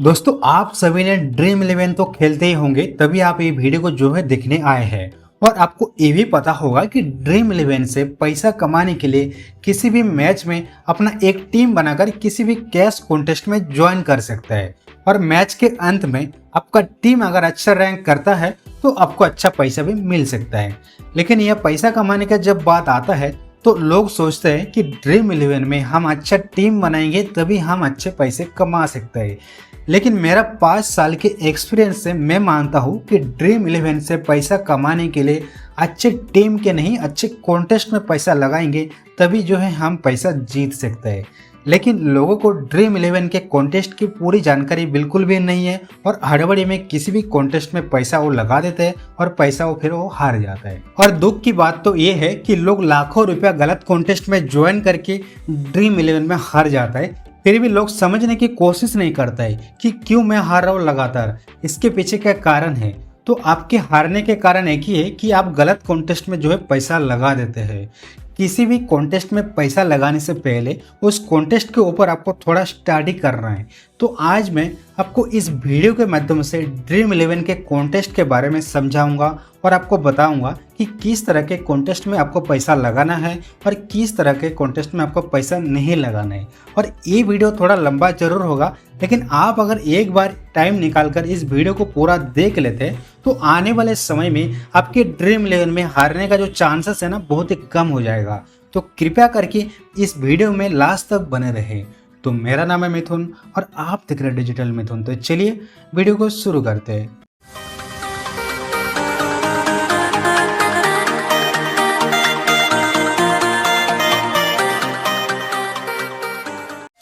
दोस्तों आप सभी ने ड्रीम इलेवन तो खेलते ही होंगे, तभी आप ये वीडियो को जो है देखने आए हैं। और आपको ये भी पता होगा कि ड्रीम इलेवन से पैसा कमाने के लिए किसी भी मैच में अपना एक टीम बनाकर किसी भी कैश कॉन्टेस्ट में ज्वाइन कर सकता है। और मैच के अंत में आपका टीम अगर अच्छा रैंक करता है तो आपको अच्छा पैसा भी मिल सकता है। लेकिन यह पैसा कमाने का जब बात आता है तो लोग सोचते हैं कि ड्रीम इलेवन में हम अच्छा टीम बनाएंगे तभी हम अच्छे पैसे कमा सकते हैं। लेकिन मेरा 5 साल के एक्सपीरियंस से मैं मानता हूँ कि ड्रीम इलेवन से पैसा कमाने के लिए अच्छे टीम के नहीं, अच्छे कॉन्टेस्ट में पैसा लगाएंगे तभी जो है हम पैसा जीत सकते हैं। लेकिन लोगों को ड्रीम इलेवन के कॉन्टेस्ट की पूरी जानकारी बिल्कुल भी नहीं है और हड़बड़ी में किसी भी कॉन्टेस्ट में पैसा वो लगा देते हैं और पैसा वो फिर वो हार जाता है। और दुख की बात तो ये है कि लोग लाखों रुपया गलत कॉन्टेस्ट में ज्वाइन करके ड्रीम इलेवन में हार जाता है, फिर भी लोग समझने की कोशिश नहीं करता है कि क्यों मैं हार रहा हूँ लगातार, इसके पीछे क्या कारण है। तो आपके हारने के कारण एक ही है कि आप गलत कॉन्टेस्ट में जो है पैसा लगा देते हैं। किसी भी कॉन्टेस्ट में पैसा लगाने से पहले उस कॉन्टेस्ट के ऊपर आपको थोड़ा स्टडी करना है। तो आज मैं आपको इस वीडियो के माध्यम से ड्रीम इलेवन के कॉन्टेस्ट के बारे में समझाऊंगा और आपको बताऊंगा कि किस तरह के कॉन्टेस्ट में आपको पैसा लगाना है और किस तरह के कॉन्टेस्ट में आपको पैसा नहीं लगाना है। और ये वीडियो थोड़ा लंबा जरूर होगा, लेकिन आप अगर एक बार टाइम निकालकर इस वीडियो को पूरा देख लेते हैं तो आने वाले समय में आपके ड्रीम इलेवन में हारने का जो चांसेस है ना बहुत ही कम हो जाएगा। तो कृपया करके इस वीडियो में लास्ट तक बने रहे। तो मेरा नाम है मिथुन और आप देख रहे हैं डिजिटल मिथुन। तो चलिए वीडियो को शुरू करते हैं।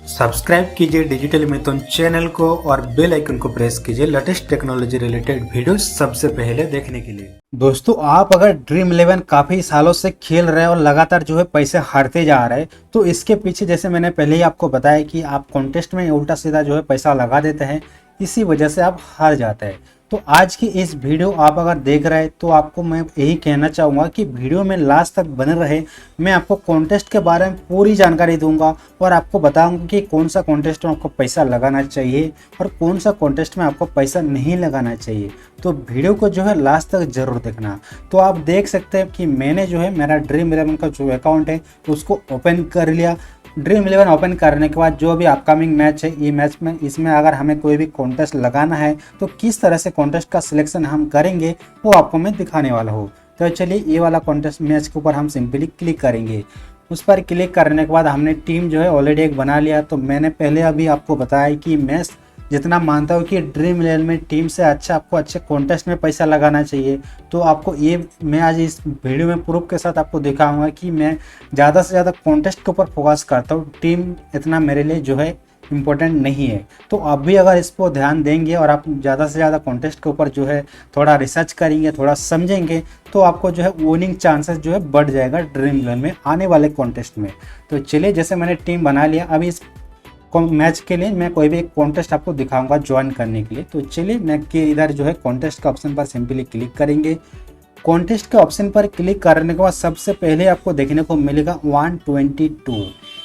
सब्सक्राइब कीजिए डिजिटल मिथुन चैनल को और बेल आइकन को प्रेस कीजिए लेटेस्ट टेक्नोलॉजी रिलेटेड वीडियो सबसे पहले देखने के लिए। दोस्तों आप अगर ड्रीम इलेवन काफी सालों से खेल रहे हैं और लगातार जो है पैसे हारते जा रहे हैं तो इसके पीछे जैसे मैंने पहले ही आपको बताया कि आप कॉन्टेस्ट में उल्टा सीधा जो है पैसा लगा देते हैं, इसी वजह से आप हार जाते हैं। तो आज की इस वीडियो आप अगर देख रहे हैं तो आपको मैं यही कहना चाहूँगा कि वीडियो में लास्ट तक बने रहे। मैं आपको कॉन्टेस्ट के बारे में पूरी जानकारी दूंगा और आपको बताऊंगा कि कौन सा कॉन्टेस्ट में आपको पैसा लगाना चाहिए और कौन सा कॉन्टेस्ट में आपको पैसा नहीं लगाना चाहिए। तो वीडियो को जो है लास्ट तक जरूर देखना। तो आप देख सकते हैं कि मैंने जो है मेरा ड्रीम इलेवन का जो अकाउंट है उसको ओपन कर लिया। ड्रीम इलेवन ओपन करने के बाद जो भी अपकमिंग मैच है ये मैच में इसमें अगर हमें कोई भी कॉन्टेस्ट लगाना है तो किस तरह से कॉन्टेस्ट का सिलेक्शन हम करेंगे वो आपको मैं दिखाने वाला हूँ। तो चलिए ये वाला कॉन्टेस्ट मैच के ऊपर हम सिंपली क्लिक करेंगे। उस पर क्लिक करने के बाद हमने टीम जो है ऑलरेडी एक बना लिया। तो मैंने पहले अभी आपको बताया कि मैं जितना मानता हूँ कि ड्रीम इलेवन में टीम से अच्छा आपको अच्छे कॉन्टेस्ट में पैसा लगाना चाहिए। तो आपको ये मैं आज इस वीडियो में प्रूफ के साथ आपको दिखाऊंगा कि मैं ज़्यादा से ज़्यादा कॉन्टेस्ट के ऊपर फोकस करता हूँ, टीम इतना मेरे लिए जो है इम्पोर्टेंट नहीं है। तो आप भी अगर इस पर ध्यान देंगे और आप ज़्यादा से ज़्यादा कॉन्टेस्ट के ऊपर जो है थोड़ा रिसर्च करेंगे, थोड़ा समझेंगे तो आपको जो है विनिंग चांसेस जो है बढ़ जाएगा ड्रीम इलेवन में आने वाले कॉन्टेस्ट में। तो चलिए जैसे मैंने टीम बना लिया, अभी इस मैच के लिए मैं कोई भी एक कॉन्टेस्ट आपको दिखाऊंगा ज्वाइन करने के लिए। तो चलिए मैं कि इधर जो है कॉन्टेस्ट का ऑप्शन पर सिंपली क्लिक करेंगे। कॉन्टेस्ट के ऑप्शन पर क्लिक करने के बाद सबसे पहले आपको देखने को मिलेगा 122।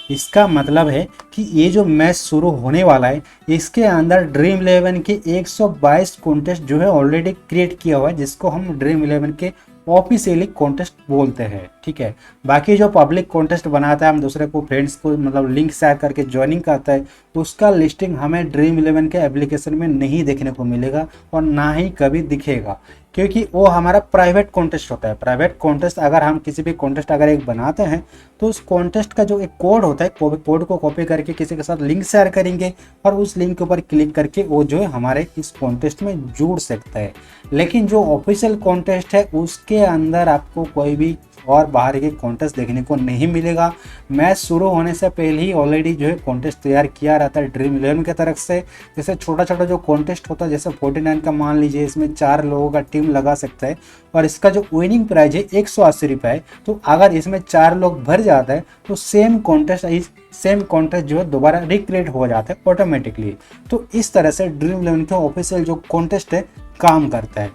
इसका मतलब है कि ये जो मैच शुरू होने वाला है इसके अंदर ड्रीम इलेवन के 122 कॉन्टेस्ट जो है ऑलरेडी क्रिएट किया हुआ है, जिसको हम ड्रीम इलेवन के ऑफिशियली कॉन्टेस्ट बोलते हैं। ठीक है, बाकी जो पब्लिक कॉन्टेस्ट बनाता है, हम दूसरे को फ्रेंड्स को मतलब लिंक शेयर करके ज्वाइनिंग करता है, उसका लिस्टिंग हमें ड्रीम इलेवन के एप्लीकेशन में नहीं देखने को मिलेगा और ना ही कभी दिखेगा, क्योंकि वो हमारा प्राइवेट कॉन्टेस्ट होता है। प्राइवेट कॉन्टेस्ट अगर हम किसी भी कॉन्टेस्ट अगर एक बनाते हैं तो उस कॉन्टेस्ट का जो एक कोड होता है, कोड को कॉपी करके किसी के साथ लिंक शेयर करेंगे और उस लिंक के ऊपर क्लिक करके वो जो है हमारे इस कॉन्टेस्ट में जुड़ सकता है। लेकिन जो ऑफिशियल कॉन्टेस्ट है उसके अंदर आपको कोई भी और बाहर के कॉन्टेस्ट देखने को नहीं मिलेगा। मैच शुरू होने से पहले ही ऑलरेडी जो है कॉन्टेस्ट तैयार किया रहता है ड्रीम इलेवन की तरफ से। जैसे छोटा छोटा जो कॉन्टेस्ट होता है, जैसे 49 का मान लीजिए, इसमें 4 लोगों का टीम लगा सकता है और इसका जो विनिंग प्राइज है 180 रुपये है। तो अगर इसमें 4 लोग भर जाता है तो सेम कॉन्टेस्ट जो है दोबारा रिक्रिएट हो जाता है ऑटोमेटिकली। तो इस तरह से ड्रीम इलेवन का ऑफिशियल जो कॉन्टेस्ट है काम करता है।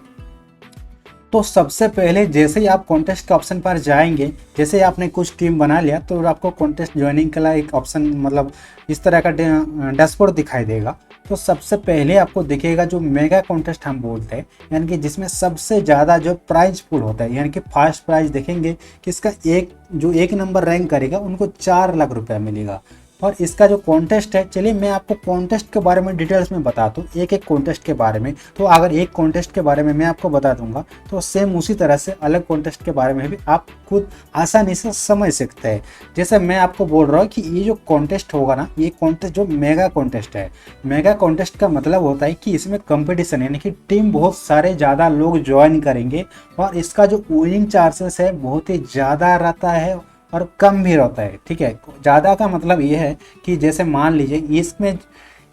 तो सबसे पहले जैसे ही आप कॉन्टेस्ट के ऑप्शन पर जाएंगे, जैसे ही आपने कुछ टीम बना लिया तो आपको कॉन्टेस्ट ज्वाइनिंग के लिए एक ऑप्शन मतलब इस तरह का डैशबोर्ड दिखाई देगा। तो सबसे पहले आपको दिखेगा जो मेगा कॉन्टेस्ट हम बोलते हैं, यानी कि जिसमें सबसे ज़्यादा जो प्राइज पूल होता है, यानी कि फर्स्ट प्राइज देखेंगे कि इसका एक नंबर रैंक करेगा उनको 4 लाख रुपया मिलेगा। और इसका जो कॉन्टेस्ट है, चलिए मैं आपको कॉन्टेस्ट के बारे में डिटेल्स में बताता हूँ, एक एक कॉन्टेस्ट के बारे में। तो अगर एक कॉन्टेस्ट के बारे में मैं आपको बता दूंगा तो सेम उसी तरह से अलग कॉन्टेस्ट के बारे में भी आप खुद आसानी से समझ सकते हैं। जैसे मैं आपको बोल रहा हूँ कि ये जो कॉन्टेस्ट होगा ना, ये कॉन्टेस्ट जो मेगा कॉन्टेस्ट है, मेगा कॉन्टेस्ट का मतलब होता है कि इसमें कंपटीशन यानी कि टीम बहुत सारे ज़्यादा लोग ज्वाइन करेंगे और इसका जो विनिंग चांसेस है बहुत ही ज़्यादा रहता है और कम भी रहता है। ठीक है, ज़्यादा का मतलब ये है कि जैसे मान लीजिए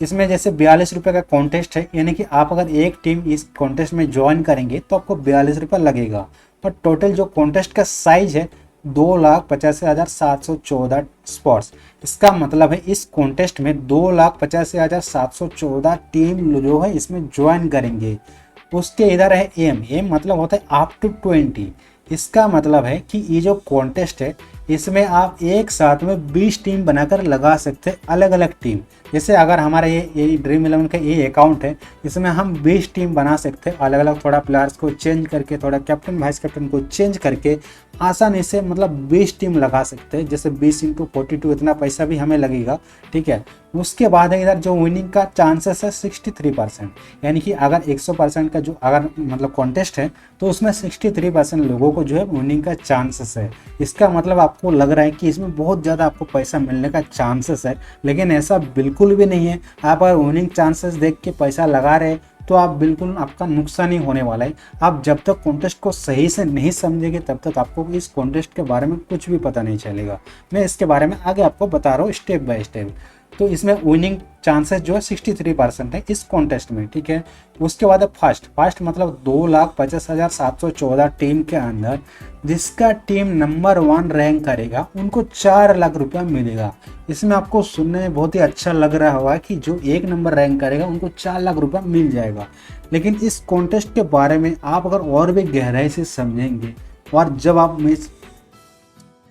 इसमें जैसे 42 रुपये का कॉन्टेस्ट है, यानी कि आप अगर एक टीम इस कॉन्टेस्ट में ज्वाइन करेंगे तो आपको 42 रुपये लगेगा। और टोटल जो कॉन्टेस्ट का साइज है 2,85,714 स्पॉट्स। इसका मतलब है इस कॉन्टेस्ट में 2,85,714 टीम जो है इसमें ज्वाइन करेंगे। उसके इधर है एम मतलब होता है अप टू 20। इसका मतलब है कि ये जो कॉन्टेस्ट है इसमें आप एक साथ में 20 टीम बनाकर लगा सकते हैं, अलग अलग टीम। जैसे अगर हमारा ये ड्रीम 11 का ये अकाउंट है, इसमें हम 20 टीम बना सकते हैं अलग अलग, थोड़ा प्लेयर्स को चेंज करके, थोड़ा कैप्टन वाइस कैप्टन को चेंज करके आसानी से मतलब 20 टीम लगा सकते हैं। जैसे 20 × 42 इतना पैसा भी हमें लगेगा। ठीक है, उसके बाद है इधर जो विनिंग का चांसेस है 63%, यानी कि अगर 100% का जो अगर मतलब कॉन्टेस्ट है तो उसमें 63% लोगों को जो है विनिंग का चांसेस है। इसका मतलब आपको लग रहा है कि इसमें बहुत ज़्यादा आपको पैसा मिलने का चांसेस है, लेकिन ऐसा बिल्कुल भी नहीं है। आप अगर विनिंग चांसेस देख के पैसा लगा रहे तो आप बिल्कुल आपका नुकसान ही होने वाला है। आप जब तक कॉन्टेस्ट को सही से नहीं समझेंगे तब तक आपको इस कॉन्टेस्ट के बारे में कुछ भी पता नहीं चलेगा। मैं इसके बारे में आगे आपको बता रहा हूँ स्टेप बाय स्टेप। तो इसमें विनिंग चांसेस जो है 63% है इस कॉन्टेस्ट में। ठीक है, उसके बाद है फर्स्ट मतलब 2,50,714 टीम के अंदर जिसका टीम नंबर 1 रैंक करेगा उनको 4 लाख रुपया मिलेगा। इसमें आपको सुनने में बहुत ही अच्छा लग रहा होगा कि जो एक नंबर रैंक करेगा उनको 4 लाख रुपया मिल जाएगा। लेकिन इस कॉन्टेस्ट के बारे में आप अगर और भी गहराई से समझेंगे और जब आप इस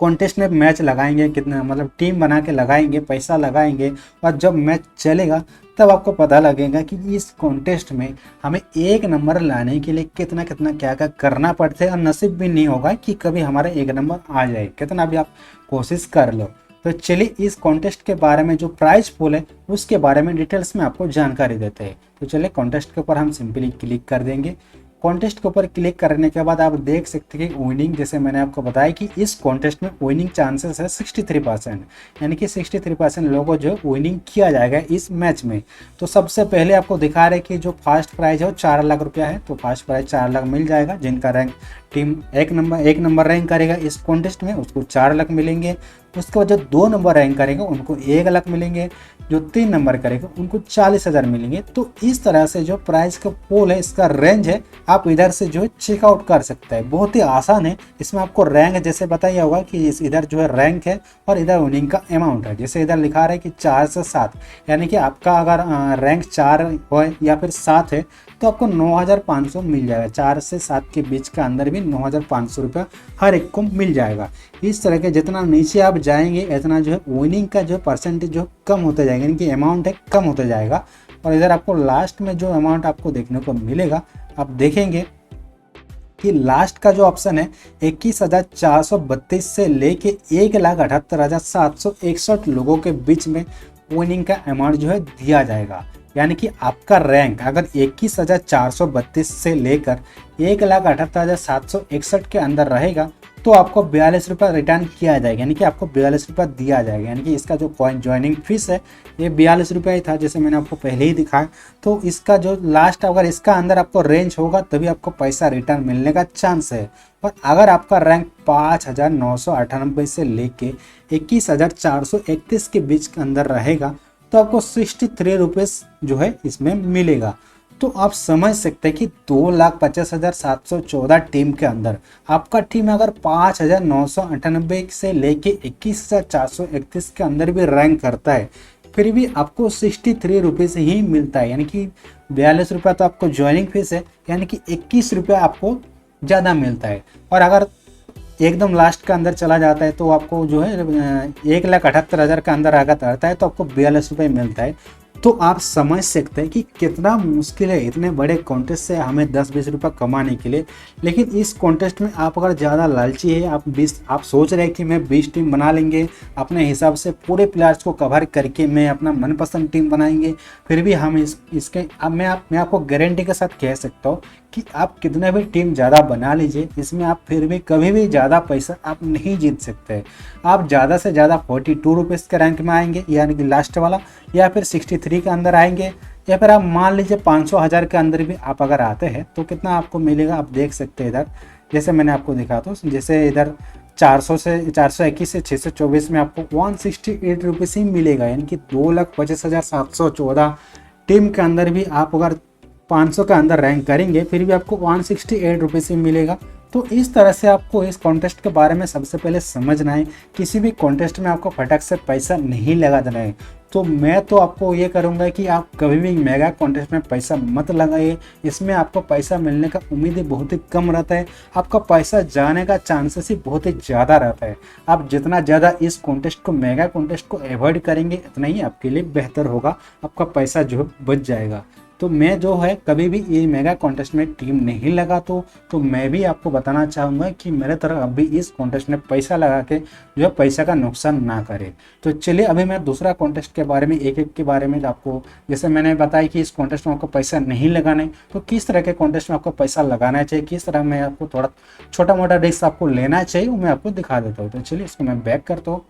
कॉन्टेस्ट में मैच लगाएंगे, कितना मतलब टीम बना के लगाएंगे, पैसा लगाएंगे और जब मैच चलेगा तब आपको पता लगेगा कि इस कॉन्टेस्ट में हमें एक नंबर लाने के लिए कितना कितना क्या क्या करना पड़ता है और नसीब भी नहीं होगा कि कभी हमारा एक नंबर आ जाए, कितना भी आप कोशिश कर लो। तो चलिए इस कॉन्टेस्ट के बारे में जो प्राइज पूल है उसके बारे में डिटेल्स में आपको जानकारी देते हैं। तो चलिए कॉन्टेस्ट के ऊपर हम सिंपली क्लिक कर देंगे। कॉन्टेस्ट के ऊपर क्लिक करने के बाद आप देख सकते हैं कि विनिंग, जैसे मैंने आपको बताया कि इस कॉन्टेस्ट में विनिंग चांसेस है 63%, यानी कि 63% लोगों जो विनिंग किया जाएगा इस मैच में। तो सबसे पहले आपको दिखा रहे कि जो फर्स्ट प्राइज है वो 4 लाख रुपया है, तो फर्स्ट प्राइज 4 लाख मिल जाएगा। जिनका रैंक टीम एक नंबर रैंक करेगा इस कॉन्टेस्ट में उसको 4 लाख मिलेंगे। उसके बाद जो 2 नंबर रैंक करेगा उनको 1 लाख मिलेंगे, जो 3 नंबर करेगा उनको 40,000 मिलेंगे। तो इस तरह से जो प्राइस का पोल है, इसका रेंज है, आप इधर से जो है चेकआउट कर सकते हैं। बहुत ही आसान है। इसमें आपको रैंक जैसे बताया होगा कि इधर जो है रैंक है और इधर विनिंग का अमाउंट है। जैसे इधर लिखा रहा है कि 4 से 7, यानी कि आपका अगर रैंक 4 हो या फिर 7 है तो आपको 9,500 मिल जाएगा। 4 से 7 के बीच के अंदर भी 9,500 रुपया हर एक को मिल जाएगा। इस तरह के जितना नीचे आप जाएंगे इतना जो है विनिंग का जो परसेंटेज जो कम होता जाएगा, यानी कि अमाउंट है कम होता जाएगा। और इधर आपको लास्ट में जो अमाउंट आपको देखने को मिलेगा, आप देखेंगे कि लास्ट का जो ऑप्शन है 21,432 से लेके 1,78,761 लोगों के बीच में विनिंग का अमाउंट जो है दिया जाएगा। यानी कि आपका रैंक अगर 21,432 से लेकर 1,78,761 के अंदर रहेगा तो आपको 42 रुपये रिटर्न किया जाएगा, यानी कि आपको 42 रुपये दिया जाएगा। यानी कि इसका जो कॉइन ज्वाइनिंग फीस है ये 42 रुपये ही था, जैसे मैंने आपको पहले ही दिखाया। तो इसका जो लास्ट अगर इसका अंदर आपको रेंज होगा तभी आपको पैसा रिटर्न मिलने का चांस है। और अगर आपका रैंक 5,998 से लेके 21,431 के बीच के अंदर रहेगा तो आपको 63 रुपये जो है इसमें मिलेगा। तो आप समझ सकते हैं कि 2,50,714 टीम के अंदर आपका टीम अगर 5,998 से लेके 21,431 के अंदर भी रैंक करता है फिर भी आपको 63 रुपये से ही मिलता है। यानी कि 42 रुपये तो आपको ज्वाइनिंग फीस है, यानी कि 21 रुपये आपको ज़्यादा मिलता है। और अगर एकदम लास्ट का अंदर चला जाता है तो आपको जो है 1,78,000 का अंदर आगत आता है तो आपको 42 रुपये मिलता है। तो आप समझ सकते हैं कि कितना मुश्किल है इतने बड़े कॉन्टेस्ट से हमें 10-20 रुपये कमाने के लिए। लेकिन इस कॉन्टेस्ट में आप अगर ज़्यादा लालची है, आप सोच रहे हैं कि मैं 20 टीम बना लेंगे अपने हिसाब से, पूरे प्लेयर्स को कवर करके मैं अपना मनपसंद टीम बनाएंगे, फिर भी हम इसके अब मैं आपको गारंटी के साथ कह सकता हूँ कि आप कितने भी टीम ज़्यादा बना लीजिए, इसमें आप फिर भी कभी भी ज़्यादा पैसा आप नहीं जीत सकते। आप ज़्यादा से ज़्यादा 42 रुपीज़ के रैंक में आएंगे, यानी कि लास्ट वाला, या फिर 63 के अंदर आएंगे, या फिर आप मान लीजिए 500,000 के अंदर भी आप अगर आते हैं तो कितना आपको मिलेगा आप देख सकते हैं। इधर जैसे मैंने आपको दिखाता हूँ, जैसे इधर 421 से 624 में आपको 168 रुपीज़ ही मिलेगा, यानी कि 2,25,714 टीम के अंदर भी आप अगर 500 का अंदर रैंक करेंगे फिर भी आपको 168 रुपीज़ ही मिलेगा। तो इस तरह से आपको इस कॉन्टेस्ट के बारे में सबसे पहले समझना है। किसी भी कॉन्टेस्ट में आपको फटक से पैसा नहीं लगा देना है। तो मैं तो आपको ये करूँगा कि आप कभी भी मेगा कॉन्टेस्ट में पैसा मत लगाइए, इसमें आपको पैसा मिलने का उम्मीद बहुत ही कम रहता है, आपका पैसा जाने का चांसेस ही बहुत ही ज़्यादा रहता है। आप जितना ज़्यादा इस कॉन्टेस्ट को, मेगा कॉन्टेस्ट को अवॉइड करेंगे उतना ही आपके लिए बेहतर होगा, आपका पैसा जो है बच जाएगा। तो मैं जो है कभी भी ये मेगा कॉन्टेस्ट में टीम नहीं लगाता, तो मैं भी आपको बताना चाहूँगा कि मेरे तरह अभी इस कॉन्टेस्ट में पैसा लगा के जो है पैसा का नुकसान ना करे। तो चलिए अभी मैं दूसरा कॉन्टेस्ट के बारे में एक के बारे में आपको, जैसे मैंने बताया कि इस कॉन्टेस्ट में आपको पैसा नहीं लगाना है, तो किस तरह के कॉन्टेस्ट में आपको पैसा लगाना चाहिए, किस तरह मैं आपको थोड़ा छोटा मोटा रिस्क आपको लेना चाहिए वो मैं आपको दिखा देता हूँ। तो चलिए इसको मैं बैक करता हूँ।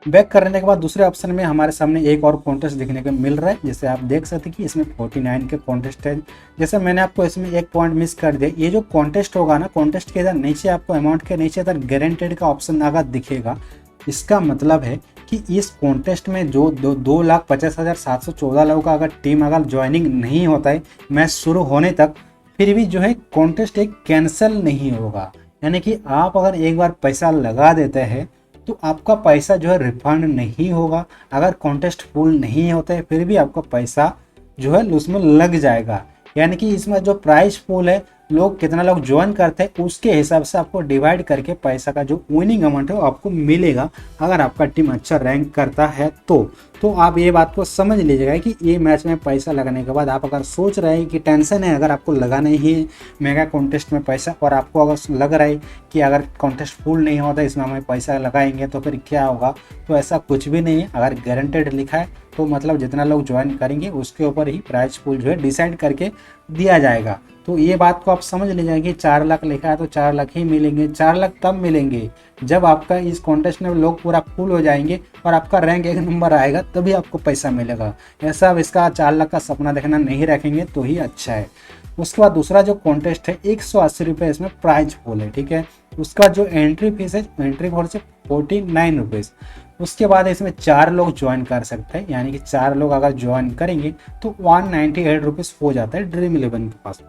बैक करने के बाद दूसरे ऑप्शन में हमारे सामने एक और कॉन्टेस्ट देखने को मिल रहा है। जैसे आप देख सकते हैं कि इसमें 49 के कॉन्टेस्ट है। जैसे मैंने आपको इसमें एक पॉइंट मिस कर दिया, ये जो कॉन्टेस्ट होगा ना, कॉन्टेस्ट के इधर नीचे आपको अमाउंट के नीचे इधर गारंटेड का ऑप्शन अगर दिखेगा, इसका मतलब है कि इस कॉन्टेस्ट में जो 2,50,714 लोगों का अगर टीम अगर ज्वाइनिंग नहीं होता है मैच शुरू होने तक, फिर भी जो है कॉन्टेस्ट एक कैंसिल नहीं होगा। यानी कि आप अगर एक बार पैसा लगा देते हैं तो आपका पैसा जो है रिफंड नहीं होगा। अगर कॉन्टेस्ट फुल नहीं होता है फिर भी आपका पैसा जो है उसमें लग जाएगा। यानी कि इसमें जो प्राइस पूल है, लोग कितना लोग ज्वाइन करते हैं उसके हिसाब से आपको डिवाइड करके पैसा का जो विनिंग अमाउंट है वो आपको मिलेगा, अगर आपका टीम अच्छा रैंक करता है तो आप ये बात को समझ लीजिएगा कि ये मैच में पैसा लगाने के बाद आप अगर सोच रहे हैं कि टेंशन है अगर आपको लगाना ही है मेगा कॉन्टेस्ट में पैसा, और आपको अगर लग रहा है कि अगर कॉन्टेस्ट फुल नहीं होता इसमें हमें पैसा लगाएंगे तो फिर क्या होगा, तो ऐसा कुछ भी नहीं है। अगर गारंटेड लिखा है तो मतलब जितना लोग ज्वाइन करेंगे उसके ऊपर ही प्राइस पूल जो है डिसाइड करके दिया जाएगा। तो ये बात को आप समझ लीजिए कि 4 लाख लिखा है तो 4 लाख ही मिलेंगे। 4 लाख तब मिलेंगे जब आपका इस कॉन्टेस्ट में लोग पूरा फुल हो जाएंगे और आपका रैंक 1 नंबर आएगा, तभी आपको पैसा मिलेगा। ऐसा अब इसका 4 लाख का सपना देखना नहीं रखेंगे तो ही अच्छा है। उसके बाद दूसरा जो कॉन्टेस्ट है 180 रुपये इसमें प्राइज पूल है, ठीक है। उसका जो एंट्री फीस है, एंट्री फॉर से 49 रुपीज़। उसके बाद इसमें 4 लोग ज्वाइन कर सकते हैं, यानी कि 4 लोग अगर ज्वाइन करेंगे तो 198 रुपीज़ हो जाता है ड्रीम 11 के पास।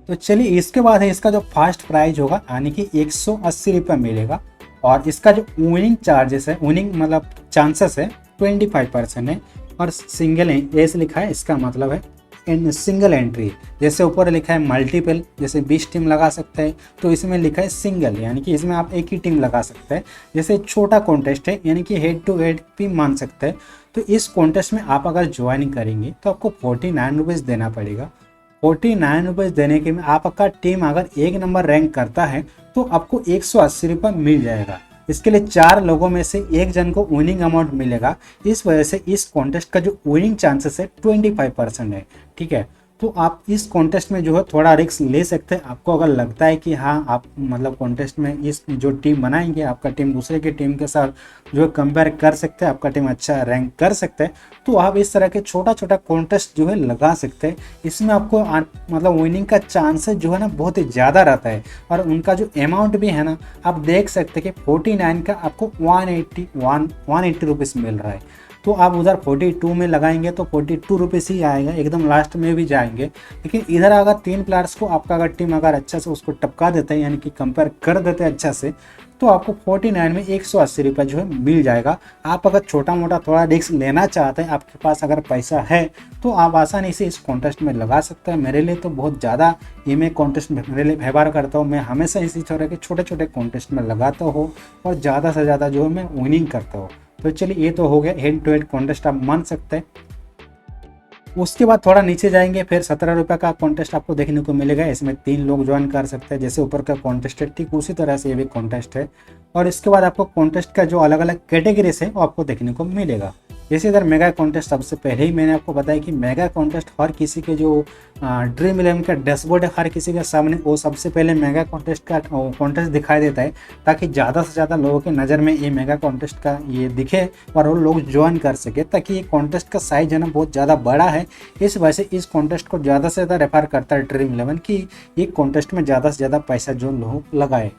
तो चलिए इसके बाद है इसका जो फर्स्ट प्राइज होगा, यानी कि 180 रुपये मिलेगा। और इसका जो विनिंग चार्जेस है, विनिंग मतलब चांसेस है 25% है। और सिंगल एस लिखा है, इसका मतलब है सिंगल एंट्री। जैसे ऊपर लिखा है मल्टीपल, जैसे 20 टीम लगा सकते हैं, तो इसमें लिखा है सिंगल, यानी कि इसमें आप एक ही टीम लगा सकते हैं। जैसे छोटा कॉन्टेस्ट है, यानी कि हेड टू हेड भी मान सकते हैं। तो इस कॉन्टेस्ट में आप अगर ज्वाइन करेंगे तो आपको 49 रुपीज़ देना पड़ेगा। 49 रुपीज़ देने के में आपका टीम अगर 1 नंबर रैंक करता है तो आपको 180 रुपये मिल जाएगा। इसके लिए 4 लोगों में से एक जन को विनिंग अमाउंट मिलेगा। इस वजह से इस कॉन्टेस्ट का जो विनिंग चांसेस है 25% है, ठीक है। तो आप इस कॉन्टेस्ट में जो है थोड़ा रिस्क ले सकते हैं। आपको अगर लगता है कि हाँ आप मतलब कॉन्टेस्ट में इस जो टीम बनाएंगे आपका टीम दूसरे की टीम के साथ जो है कंपेयर कर सकते हैं, आपका टीम अच्छा रैंक कर सकते हैं, तो आप इस तरह के छोटा छोटा कॉन्टेस्ट जो है लगा सकते हैं। इसमें आपको मतलब विनिंग का चांसेस जो है ना बहुत ही ज़्यादा रहता है। और उनका जो अमाउंट भी है ना, आप देख सकते हैं कि 49 का आपको 180 रुपीज़ मिल रहा है। तो आप उधर 42 में लगाएंगे तो 42 रुपीज़ ही आएगा, एकदम लास्ट में भी जाएंगे। लेकिन इधर अगर 3 प्लेयर्स को आपका अगर टीम अगर अच्छा से उसको टपका देते हैं, यानी कि कंपेयर कर देते हैं अच्छा से, तो आपको 49 में 180 रुपये जो है मिल जाएगा। आप अगर छोटा मोटा थोड़ा रिस्क लेना चाहते हैं, आपके पास अगर पैसा है तो आप आसानी से इस कॉन्टेस्ट में लगा सकते हैं। मेरे लिए तो बहुत ज़्यादा ये मैं कॉन्टेस्ट मेरे लिए व्यवहार करता हूँ। मैं हमेशा इसी तरह के छोटे छोटे कॉन्टेस्ट में लगाता हूँ और ज़्यादा से ज़्यादा जो है मैं विनिंग करता हूँ। तो चलिए ये तो हो गया हेड टू हेड कॉन्टेस्ट, आप मान सकते हैं। उसके बाद थोड़ा नीचे जाएंगे, फिर 17 रुपये का कॉन्टेस्ट आपको देखने को मिलेगा। इसमें 3 लोग ज्वाइन कर सकते हैं, जैसे ऊपर का कॉन्टेस्ट है ठीक उसी तरह से ये भी कॉन्टेस्ट है। और इसके बाद आपको कॉन्टेस्ट का जो अलग अलग कैटेगरीज है वो आपको देखने को मिलेगा। जैसे इधर मेगा कॉन्टेस्ट, सबसे पहले ही मैंने आपको बताया कि मेगा कॉन्टेस्ट हर किसी के जो ड्रीम इलेवन का डैशबोर्ड है हर किसी के सामने, वो सबसे पहले मेगा कॉन्टेस्ट का कॉन्टेस्ट दिखाई देता है, ताकि ज़्यादा से ज़्यादा लोगों के नज़र में ये मेगा कॉन्टेस्ट का ये दिखे और वो लोग ज्वाइन कर सके। ताकि ये कॉन्टेस्ट का साइज है ना बहुत ज़्यादा बड़ा है, इस वजह से इस कॉन्टेस्ट को ज़्यादा से ज़्यादा रेफर करता है ड्रीम इलेवन की ये कॉन्टेस्ट में ज़्यादा से ज़्यादा पैसा जो लोग लगाए।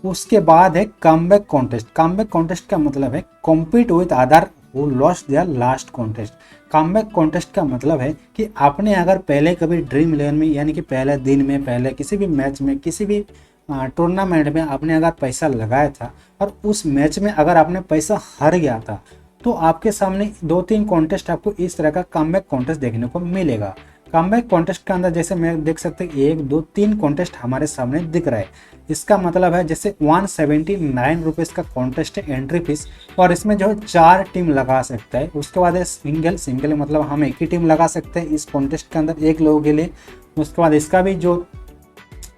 उसके बाद है कमबैक कॉन्टेस्ट। कमबैक कॉन्टेस्ट का मतलब है कॉम्पीट विद अदर वो lost their last contest. Comeback contest का मतलब है कि आपने अगर पहले कभी ड्रीम इलेवन में यानी कि पहले दिन में, पहले किसी भी मैच में, किसी भी टूर्नामेंट में आपने अगर पैसा लगाया था और उस मैच में अगर आपने पैसा हार गया था, तो आपके सामने 2-3 कॉन्टेस्ट आपको इस तरह का कमबैक कॉन्टेस्ट देखने को मिलेगा। कमबैक कॉन्टेस्ट के अंदर जैसे मैं देख सकते हैं 1, 2, 3 कॉन्टेस्ट हमारे सामने दिख रहा है। इसका मतलब है जैसे 179 रुपीज़ का कॉन्टेस्ट है एंट्री फीस, और इसमें जो है 4 टीम लगा सकता है। उसके बाद है सिंगल मतलब हम एक ही टीम लगा सकते हैं इस कॉन्टेस्ट के अंदर एक लोगों के लिए। उसके बाद इसका भी जो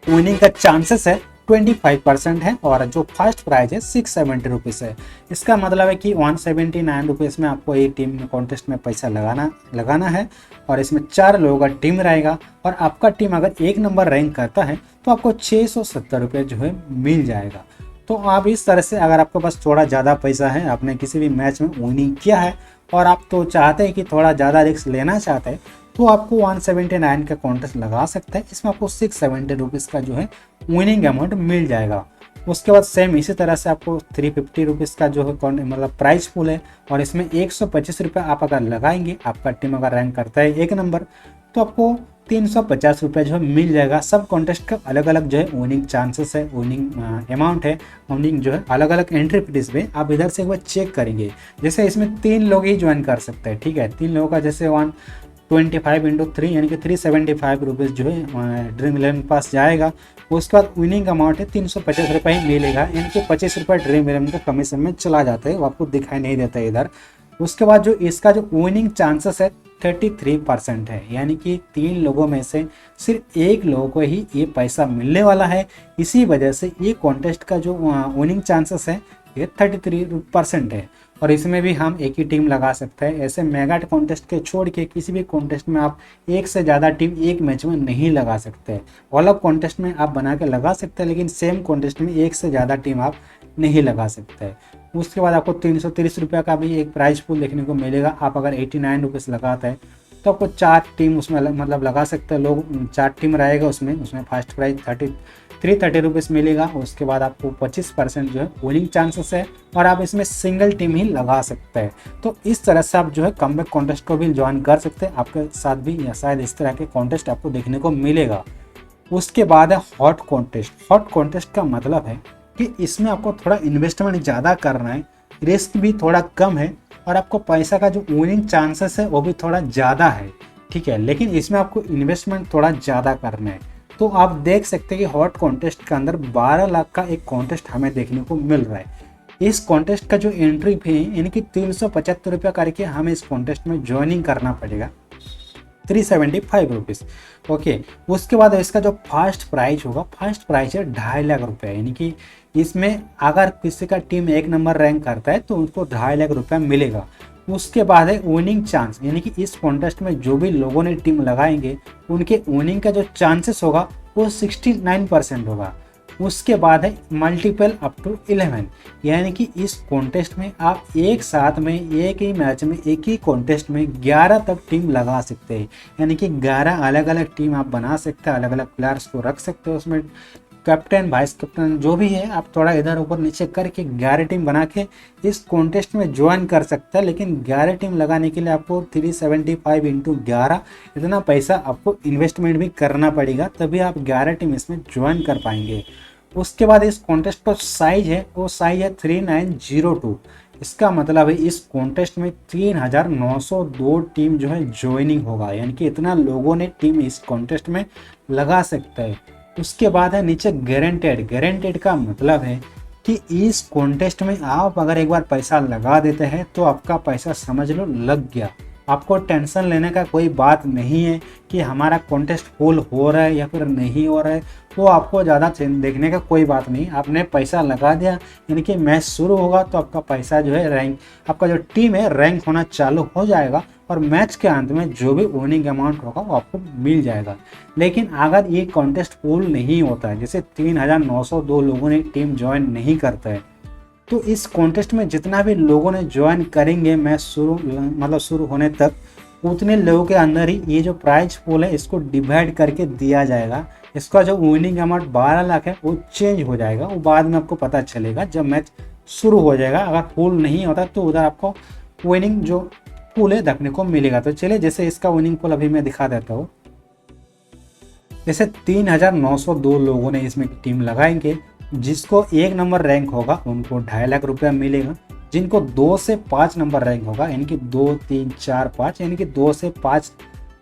विनिंग का चांसेस है 25% है, और जो फर्स्ट प्राइज है 670 रुपीज़ है। इसका मतलब है कि 179 रुपीज़ में आपको एक टीम कॉन्टेस्ट में पैसा लगाना है, और इसमें 4 लोगों का टीम रहेगा। और आपका टीम अगर 1 नंबर रैंक करता है तो आपको 670 रुपये जो है मिल जाएगा। तो आप इस तरह से, अगर आपके पास थोड़ा ज़्यादा पैसा है, आपने किसी भी मैच में विनिंग किया है और आप तो चाहते हैं कि थोड़ा ज़्यादा रिस्क लेना चाहते हैं, तो आपको 179 का कॉन्टेस्ट लगा सकते हैं। इसमें आपको 670 रुपीज़ का जो है विनिंग अमाउंट मिल जाएगा। उसके बाद सेम इसी तरह से आपको 350 रुपीज़ का जो है मतलब प्राइस पूल है, और इसमें 125 रुपये आप अगर लगाएंगे, आपका टीम अगर रैंक करता है 1 नंबर, तो आपको 350 रुपये जो है मिल जाएगा। सब कॉन्टेस्ट का अलग अलग जो है विनिंग चांसेस है, विनिंग अमाउंट है, विनिंग जो है अलग अलग एंट्री फीस पे आप इधर से एक बार चेक करेंगे। जैसे इसमें 3 लोग ही ज्वाइन कर सकते हैं, ठीक है। 3 लोगों का जैसे 125 इंटू 3 यानी कि 375 रुपीज़ जो है ड्रीम इलेवन के पास जाएगा। उसके बाद विनिंग अमाउंट है 350 रुपये ही मिलेगा, यानी कि 25 रुपये ड्रीम इलेवन का कमीशन में चला जाता है, वो आपको दिखाई नहीं देता है इधर। उसके बाद जो इसका जो विनिंग चांसेस है 33% है, यानी कि 3 लोगों में से सिर्फ 1 लोगों को ही ये पैसा मिलने वाला है। इसी वजह से ये कॉन्टेस्ट का जो विनिंग चांसेस है ये 33% है, और इसमें भी हम एक ही टीम लगा सकते हैं। ऐसे मेगा कॉन्टेस्ट के छोड़ के किसी भी कॉन्टेस्ट में आप एक से ज़्यादा टीम एक मैच में नहीं लगा सकते। अलग कॉन्टेस्ट में आप बना के लगा सकते हैं, लेकिन सेम कॉन्टेस्ट में एक से ज़्यादा टीम आप नहीं लगा सकते। उसके बाद आपको 330 रुपये का भी एक प्राइज पूल देखने को मिलेगा। आप अगर 89 रुपीज़ लगाते हैं तो आपको 4 टीम उसमें मतलब लगा सकते हैं लोग, 4 टीम रहेगा उसमें फर्स्ट प्राइज 330 रुपीज़ मिलेगा। उसके बाद आपको 25% जो है विनिंग चांसेस है, और आप इसमें सिंगल टीम ही लगा सकते हैं। तो इस तरह से आप जो है कमबैक कॉन्टेस्ट को भी ज्वाइन कर सकते हैं, आपके साथ भी या शायद इस तरह के कॉन्टेस्ट आपको देखने को मिलेगा। उसके बाद है हॉट कॉन्टेस्ट। हॉट कॉन्टेस्ट का मतलब है कि इसमें आपको थोड़ा इन्वेस्टमेंट ज़्यादा करना है, रिस्क भी थोड़ा कम है, और आपको पैसा का जो विनिंग चांसेस है वो भी थोड़ा ज़्यादा है, ठीक है। लेकिन इसमें आपको इन्वेस्टमेंट थोड़ा ज़्यादा करना है। तो आप देख सकते हैं कि हॉट कॉन्टेस्ट के अंदर 12 लाख का एक कॉन्टेस्ट हमें देखने को मिल रहा है। इस कॉन्टेस्ट का जो एंट्री फी है यानी कि 375 रुपये करके हमें इस कॉन्टेस्ट में ज्वाइनिंग करना पड़ेगा, 375 रुपीज़। ओके, उसके बाद इसका जो फर्स्ट प्राइज होगा, फर्स्ट प्राइज है 2.5 लाख रुपये, यानी कि इसमें अगर किसी का टीम 1 नंबर रैंक करता है तो उनको 2.5 लाख रुपया मिलेगा। उसके बाद है विनिंग चांस, यानी कि इस कॉन्टेस्ट में जो भी लोगों ने टीम लगाएंगे उनके विनिंग का जो चांसेस होगा वो 69% होगा। उसके बाद है मल्टीपल अप टू 11, यानी कि इस कॉन्टेस्ट में आप एक साथ में एक ही मैच में एक ही कॉन्टेस्ट में 11 तक टीम लगा सकते हैं, यानी कि 11 अलग अलग टीम आप बना सकते हैं, अलग अलग प्लेयर्स को रख सकते हो उसमें, कैप्टन वाइस कैप्टन जो भी है आप थोड़ा इधर ऊपर नीचे करके 11 टीम बना के इस कॉन्टेस्ट में ज्वाइन कर सकते हैं। लेकिन 11 टीम लगाने के लिए आपको 375 इंटू 11 इतना पैसा आपको इन्वेस्टमेंट भी करना पड़ेगा, तभी आप 11 टीम इसमें ज्वाइन कर पाएंगे। उसके बाद इस कॉन्टेस्ट का साइज है वो साइज है 3902। इसका मतलब है इस कॉन्टेस्ट में 3902 टीम जो है ज्वाइनिंग होगा, यानी कि इतना लोगों ने टीम इस कॉन्टेस्ट में लगा सकता है। उसके बाद है नीचे गारंटेड। गारंटेड का मतलब है कि इस कॉन्टेस्ट में आप अगर एक बार पैसा लगा देते हैं तो आपका पैसा समझ लो लग गया। आपको टेंशन लेने का कोई बात नहीं है कि हमारा कॉन्टेस्ट फुल हो रहा है या फिर नहीं हो रहा है, तो आपको ज़्यादा देखने का कोई बात नहीं। आपने पैसा लगा दिया, यानी कि मैच शुरू होगा तो आपका पैसा जो है रैंक, आपका जो टीम है रैंक होना चालू हो जाएगा और मैच के अंत में जो भी विनिंग अमाउंट होगा वो आपको मिल जाएगा। लेकिन अगर ये कॉन्टेस्ट फुल नहीं होता है, जैसे 3902 लोगों ने टीम ज्वाइन नहीं करता है, तो इस कॉन्टेस्ट में जितना भी लोगों ने ज्वाइन करेंगे मैच शुरू होने तक, उतने लोगों के अंदर ही ये जो प्राइज पूल है इसको डिवाइड करके दिया जाएगा। इसका जो विनिंग अमाउंट 12 लाख है वो चेंज हो जाएगा, वो बाद में आपको पता चलेगा जब मैच शुरू हो जाएगा। अगर पूल नहीं होता तो उधर आपको विनिंग जो पूल है देखने को मिलेगा। तो चलिए जैसे इसका विनिंग पूल अभी मैं दिखा देता हूँ। जैसे 3902 लोगों ने इसमें टीम लगाएंगे, जिसको 1 नंबर रैंक होगा उनको 2.5 लाख रुपया मिलेगा। जिनको 2 से 5 नंबर रैंक होगा, यानी कि 2, 3, 4, 5, यानी कि 2 से 5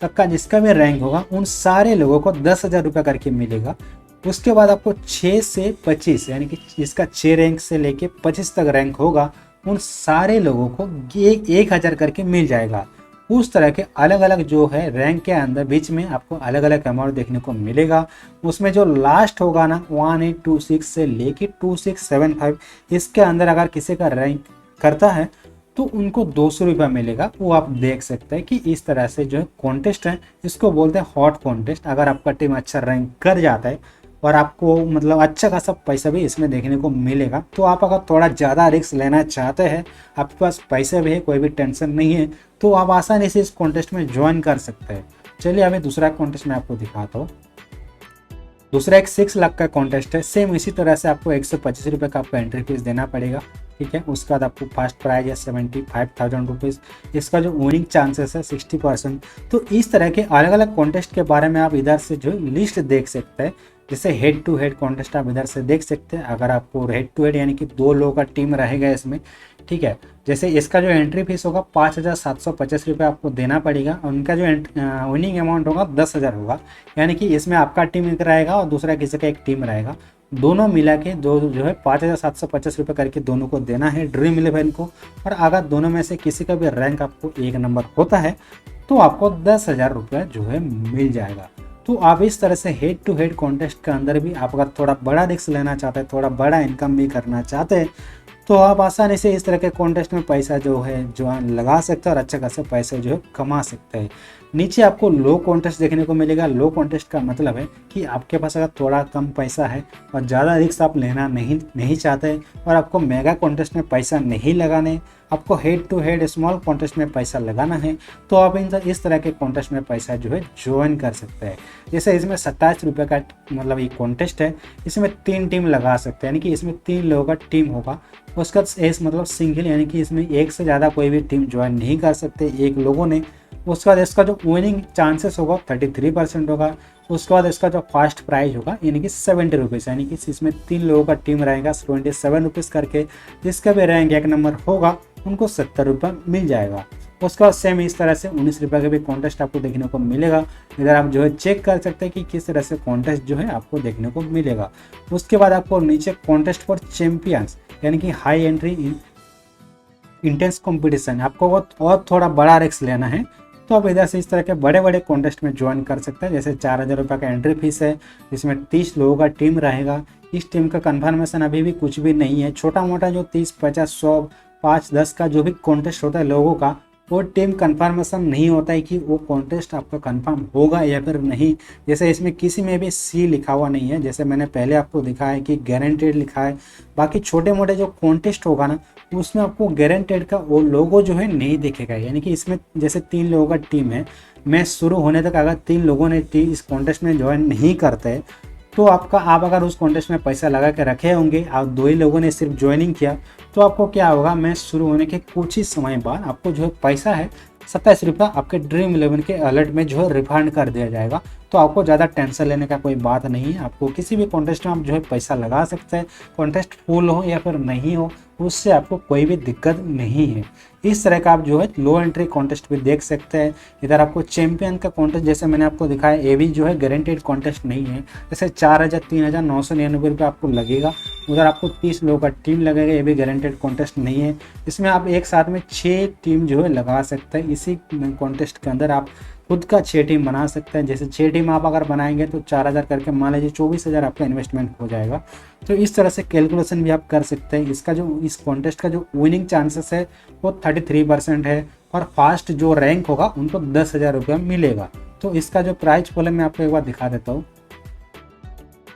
तक का जिसका भी रैंक होगा उन सारे लोगों को 10,000 रुपया करके मिलेगा। उसके बाद आपको 6 से 25, यानी कि जिसका 6 रैंक से लेके 25 तक रैंक होगा उन सारे लोगों को 1,000 करके मिल जाएगा। उस तरह के अलग अलग जो है रैंक के अंदर बीच में आपको अलग अलग अमाउंट देखने को मिलेगा। उसमें जो लास्ट होगा ना 1826 से लेके 2675, इसके अंदर अगर किसी का रैंक करता है तो उनको 200 रुपया मिलेगा। वो आप देख सकते हैं कि इस तरह से जो है कॉन्टेस्ट है, इसको बोलते हैं हॉट कॉन्टेस्ट। अगर आपका टीम अच्छा रैंक कर जाता है और आपको मतलब अच्छा खासा पैसा भी इसमें देखने को मिलेगा, तो आप अगर थोड़ा ज़्यादा रिस्क लेना चाहते हैं, आपके पास पैसे भी है, कोई भी टेंशन नहीं है, तो आप आसानी से इस कॉन्टेस्ट में ज्वाइन कर सकते हैं। चलिए अभी दूसरा कॉन्टेस्ट मैं आपको दिखाता हूँ। दूसरा एक 6 लाख का कॉन्टेस्ट है। सेम इसी तरह से आपको 125 रुपये का आपको एंट्री फीस देना पड़ेगा, ठीक है। उसके बाद आपको फर्स्ट प्राइज है 75,000 रुपीज़। इसका जो विनिंग चांसेस है 60%। तो इस तरह के अलग अलग कॉन्टेस्ट के बारे में आप इधर से जो लिस्ट देख सकते हैं। जैसे हेड टू हेड कॉन्टेस्ट आप इधर से देख सकते हैं। अगर आपको हेड टू हेड यानी कि 2 लोगों का टीम रहेगा इसमें, ठीक है। जैसे इसका जो एंट्री फीस होगा 5,750 रुपये आपको देना पड़ेगा। उनका जो विनिंग अमाउंट होगा 10,000 होगा, यानी कि इसमें आपका टीम एक रहेगा और दूसरा किसी का एक टीम रहेगा। दोनों मिला के दो जो है 5,750 रुपये करके दोनों को देना है ड्रीम 11 को। और अगर दोनों में से किसी का भी रैंक आपको 1 नंबर होता है तो आपको 10,000 रुपये जो है मिल जाएगा। तो आप इस तरह से हेड टू हेड कॉन्टेस्ट के अंदर भी आप अगर थोड़ा बड़ा रिस्क लेना चाहते हैं, थोड़ा बड़ा इनकम भी करना चाहते हैं, तो आप आसानी से इस तरह के कॉन्टेस्ट में पैसा जो है जो लगा सकते हैं और अच्छा खासा पैसा जो है कमा सकते हैं। नीचे आपको लो कॉन्टेस्ट देखने को मिलेगा। लो कॉन्टेस्ट का मतलब है कि आपके पास अगर थोड़ा कम पैसा है और ज़्यादा रिस्क आप लेना नहीं चाहते और आपको मेगा कॉन्टेस्ट में पैसा नहीं लगाने, आपको head to head small contest में पैसा लगाना है, तो आप इस तरह के कॉन्टेस्ट में पैसा जो है ज्वाइन कर सकते हैं। जैसे इसमें 27 रुपये का मतलब ये कॉन्टेस्ट है। इसमें 3 टीम लगा सकते हैं, यानी कि इसमें 3 लोगों का टीम होगा। उसका एस मतलब सिंगल, यानी कि इसमें एक से ज़्यादा कोई भी टीम ज्वाइन नहीं कर सकते एक लोगों ने। उसके बाद इसका जो विनिंग चांसेस होगा 33% होगा। उसके बाद इसका जो फर्स्ट प्राइज होगा यानी कि 70 रुपीज़, यानी कि इसमें 3 लोगों का टीम रहेगा 27 रुपीज़ करके। जिसका भी रैंक 1 नंबर होगा उनको 70 रुपये मिल जाएगा। उसके बाद सेम इस तरह से 19 रुपये का भी कॉन्टेस्ट आपको देखने को मिलेगा। इधर आप जो है चेक कर सकते हैं कि किस तरह से कॉन्टेस्ट जो है आपको देखने को मिलेगा। उसके बाद आपको नीचे कॉन्टेस्ट फॉर चैंपियंस, यानी कि हाई एंट्री इंटेंस कंपटीशन, आपको और थोड़ा बड़ा रिस्क लेना है तो आप इधर से इस तरह के बड़े बड़े कॉन्टेस्ट में ज्वाइन कर सकते हैं। जैसे 4,000 रुपये का एंट्री फीस है, जिसमें 30 लोगों का टीम रहेगा। इस टीम का कन्फर्मेशन अभी भी कुछ भी नहीं है। छोटा मोटा जो 30, 50, 100, 5, 10 का जो भी कॉन्टेस्ट होता है लोगों का, वो टीम कन्फर्मेशन नहीं होता है कि वो कॉन्टेस्ट आपका कन्फर्म होगा या फिर नहीं। जैसे इसमें किसी में भी सी लिखा हुआ नहीं है, जैसे मैंने पहले आपको दिखा है कि गारंटेड लिखा है। बाकी छोटे मोटे जो कॉन्टेस्ट होगा ना उसमें आपको गारंटेड का वो लोगो जो है नहीं दिखेगा। यानी कि इसमें जैसे 3 लोगों का टीम है, मैच शुरू होने तक अगर 3 लोगों ने इस कॉन्टेस्ट में ज्वाइन नहीं करते तो आप अगर उस कॉन्टेस्ट में पैसा लगा के रखे होंगे और 2 ही लोगों ने सिर्फ ज्वाइनिंग किया, तो आपको क्या होगा, मैच शुरू होने के कुछ ही समय बाद आपको जो है पैसा है ₹27 आपके ड्रीम 11 के अलर्ट में जो है रिफंड कर दिया जाएगा। तो आपको ज़्यादा टेंशन लेने का कोई बात नहीं है। आपको किसी भी कॉन्टेस्ट में आप जो है पैसा लगा सकते हैं, कॉन्टेस्ट फुल हो या फिर नहीं हो, उससे आपको कोई भी दिक्कत नहीं है। इस तरह का आप जो है लो एंट्री कॉन्टेस्ट भी देख सकते हैं। इधर आपको चैंपियन का कॉन्टेस्ट जैसे मैंने आपको दिखाया, ये भी जो है गारंटेड कॉन्टेस्ट नहीं है। जैसे 4000 ₹3999 रुपये आपको लगेगा, उधर आपको 30 लोगों का टीम लगेगा, ये भी गारंटेड कॉन्टेस्ट नहीं है। इसमें आप एक साथ में 6 टीम जो है लगा सकते हैं। इसी कॉन्टेस्ट के अंदर आप खुद का 6 टीम बना सकते हैं। जैसे 6 टीम आप अगर बनाएंगे तो 4000 करके मान लीजिए 24,000 आपका इन्वेस्टमेंट हो जाएगा। तो इस तरह से कैलकुलेशन भी आप कर सकते हैं। इसका जो इस कॉन्टेस्ट का जो विनिंग चांसेस है वो 33% है, और फास्ट जो रैंक होगा उनको 10,000 रुपया मिलेगा। तो इसका जो प्राइज पूल है मैं आपको एक बार दिखा देता हूँ।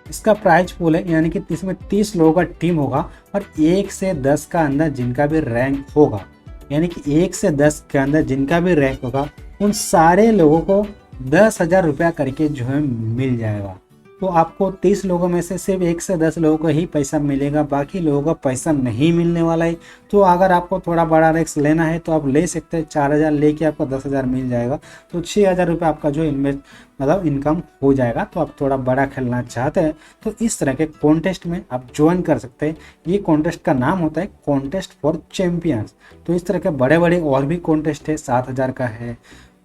इसका प्राइज पूल है, यानी कि इसमें 30 लोगों का टीम होगा, और 1 से 10 का अंदर जिनका भी रैंक होगा, यानी कि 1 से 10 के अंदर जिनका भी रैंक होगा, उन सारे लोगों को 10,000 रुपया करके जो है मिल जाएगा। तो आपको 30 लोगों में से सिर्फ 1 से 10 लोगों को ही पैसा मिलेगा, बाकी लोगों को पैसा नहीं मिलने वाला है। तो अगर आपको थोड़ा बड़ा रिस्क लेना है तो आप ले सकते हैं, 4000 लेके आपको 10,000 मिल जाएगा। तो 6,000 रुपये आपका जो इन्वेस्ट मतलब इनकम हो जाएगा। तो आप थोड़ा बड़ा खेलना चाहते हैं तो इस तरह के कॉन्टेस्ट में आप ज्वाइन कर सकते हैं। ये कॉन्टेस्ट का नाम होता है कॉन्टेस्ट फॉर चैंपियंस। तो इस तरह के बड़े बड़े और भी कॉन्टेस्ट है, 7,000 का है,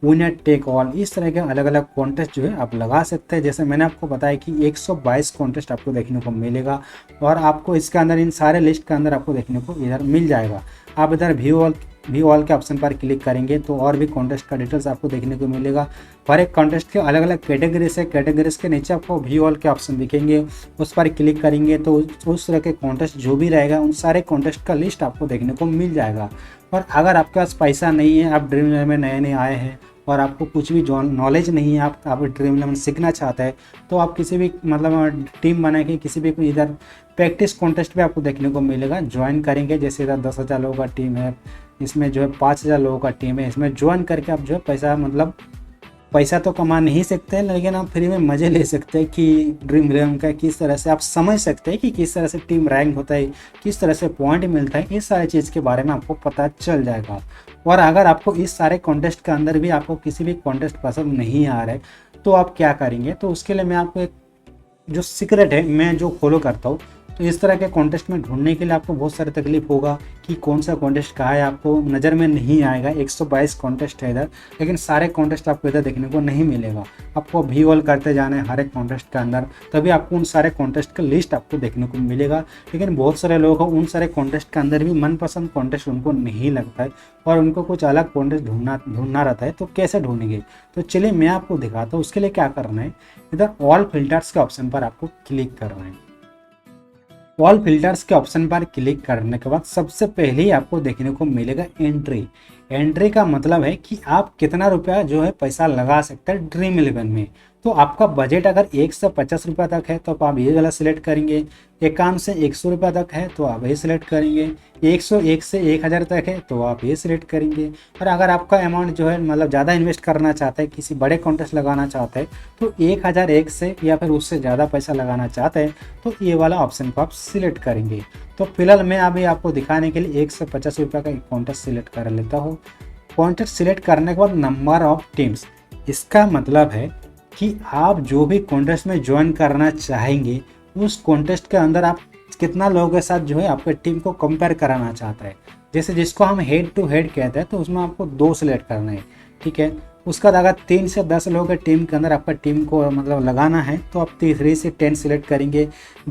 विनर टेक ऑल, इस तरह के अलग अलग कॉन्टेस्ट जो है आप लगा सकते हैं। जैसे मैंने आपको बताया कि 122 कॉन्टेस्ट आपको देखने को मिलेगा, और आपको इसके अंदर इन सारे लिस्ट के अंदर आपको देखने को इधर मिल जाएगा। आप इधर व्यू ऑल के ऑप्शन पर क्लिक करेंगे तो और भी कॉन्टेस्ट का डिटेल्स आपको देखने को मिलेगा। हर एक कॉन्टेस्ट के अलग अलग कैटेगरीज है, कैटेगरीज के नीचे आपको व्यू ऑल के ऑप्शन दिखेंगे, उस पर क्लिक करेंगे तो उस तरह के कॉन्टेस्ट जो भी रहेगा उन सारे कॉन्टेस्ट का लिस्ट आपको देखने को मिल जाएगा। और अगर आपके पास पैसा नहीं है, आप ड्रीम इलेवन में नए नए आए हैं और आपको कुछ भी जो नॉलेज नहीं है, आप ड्रीम इलेवन सीखना चाहते हैं, तो आप किसी भी मतलब टीम बना के किसी भी इधर प्रैक्टिस कॉन्टेस्ट पे आपको देखने को मिलेगा, ज्वाइन करेंगे। जैसे इधर 10,000 लोगों का टीम है, इसमें जो है 5,000 लोगों का टीम है, इसमें ज्वाइन करके आप जो है पैसा तो कमा नहीं सकते हैं, लेकिन आप फ्री में मज़े ले सकते हैं कि ड्रीम इलेवन का किस तरह से आप समझ सकते हैं कि किस तरह से टीम रैंक होता है, किस तरह से पॉइंट मिलता है, इस सारी चीज़ के बारे में आपको पता चल जाएगा। और अगर आपको इस सारे कॉन्टेस्ट के अंदर भी आपको किसी भी कॉन्टेस्ट पसंद नहीं आ रहा है तो आप क्या करेंगे, तो उसके लिए मैं आपको एक जो सीक्रेट है मैं जो फॉलो करता हूँ, तो इस तरह के कॉन्टेस्ट में ढूंढने के लिए आपको बहुत सारी तकलीफ होगा कि कौन सा कॉन्टेस्ट कहाँ है, आपको नज़र में नहीं आएगा। 122 कॉन्टेस्ट है इधर, लेकिन सारे कॉन्टेस्ट आपको इधर देखने को नहीं मिलेगा। आपको व्यू ऑल करते जाना है हर एक कॉन्टेस्ट के अंदर, तभी आपको उन सारे कॉन्टेस्ट का लिस्ट आपको देखने को मिलेगा। लेकिन बहुत सारे लोग हैं उन सारे कॉन्टेस्ट के अंदर भी मनपसंद कॉन्टेस्ट उनको नहीं लगता है और उनको कुछ अलग कॉन्टेस्ट ढूंढना रहता है। तो कैसे ढूंढेंगे, तो चलिए मैं आपको दिखाता हूँ। उसके लिए क्या करना है, इधर ऑल फिल्टर्स के ऑप्शन पर आपको क्लिक करना है। ऑल फिल्टर्स के ऑप्शन पर क्लिक करने के बाद सबसे पहले ही आपको देखने को मिलेगा एंट्री। एंट्री का मतलब है कि आप कितना रुपया जो है पैसा लगा सकते हैं ड्रीम इलेवन में। तो आपका बजट अगर 1 से 50 रुपये तक है तो आप ये वाला सिलेक्ट करेंगे, 51 से 100 रुपये तक है तो आप ये सिलेक्ट करेंगे, 101 से 1000 तक है तो आप ये सिलेक्ट करेंगे। और अगर आपका अमाउंट जो है मतलब ज़्यादा इन्वेस्ट करना चाहते हैं, किसी बड़े कॉन्टेस्ट लगाना चाहते हैं, तो 1001 से या फिर उससे ज़्यादा पैसा लगाना चाहते हैं तो ये वाला ऑप्शन को आप सिलेक्ट करेंगे। तो फिलहाल मैं अभी आपको दिखाने के लिए 1 से 50 रुपये का एक कॉन्टेस्ट सिलेक्ट कर लेता हूँ। कॉन्टेस्ट सिलेक्ट करने के बाद नंबर ऑफ टीम्स, इसका मतलब है कि आप जो भी कॉन्टेस्ट में ज्वाइन करना चाहेंगे उस कॉन्टेस्ट के अंदर आप कितना लोगों के साथ जो है आपके टीम को कंपेयर कराना चाहता है। जैसे जिसको हम हेड टू हेड कहते हैं तो उसमें आपको 2 सिलेक्ट करना है, ठीक है। उसका अगर 3 से 10 लोगों के टीम के अंदर आपका टीम को मतलब लगाना है तो आप 3 से 10 सिलेक्ट करेंगे।